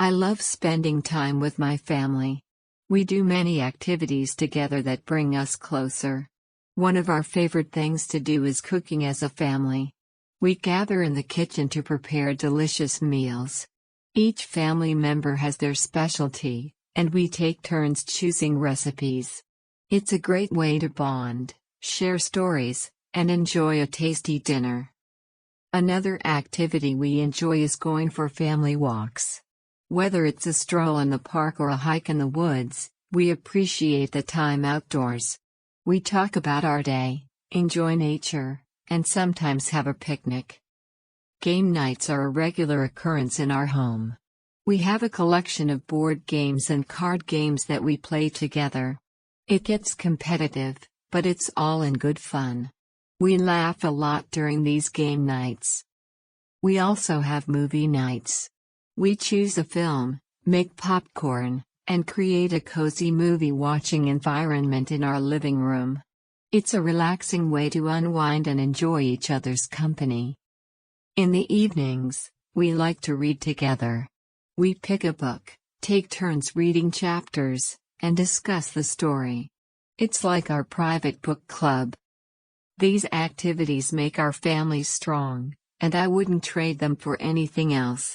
I love spending time with my family. We do many activities together that bring us closer. One of our favorite things to do is cooking as a family. We gather in the kitchen to prepare delicious meals. Each family member has their specialty, and we take turns choosing recipes. It's a great way to bond, share stories, and enjoy a tasty dinner. Another activity we enjoy is going for family walks. Whether it's a stroll in the park or a hike in the woods, we appreciate the time outdoors. We talk about our day, enjoy nature, and sometimes have a picnic. Game nights are a regular occurrence in our home. We have a collection of board games and card games that we play together. It gets competitive, but it's all in good fun. We laugh a lot during these game nights. We also have movie nights. We choose a film, make popcorn, and create a cozy movie-watching environment in our living room. It's a relaxing way to unwind and enjoy each other's company. In the evenings, we like to read together. We pick a book, take turns reading chapters, and discuss the story. It's like our private book club. These activities make our family strong, and I wouldn't trade them for anything else.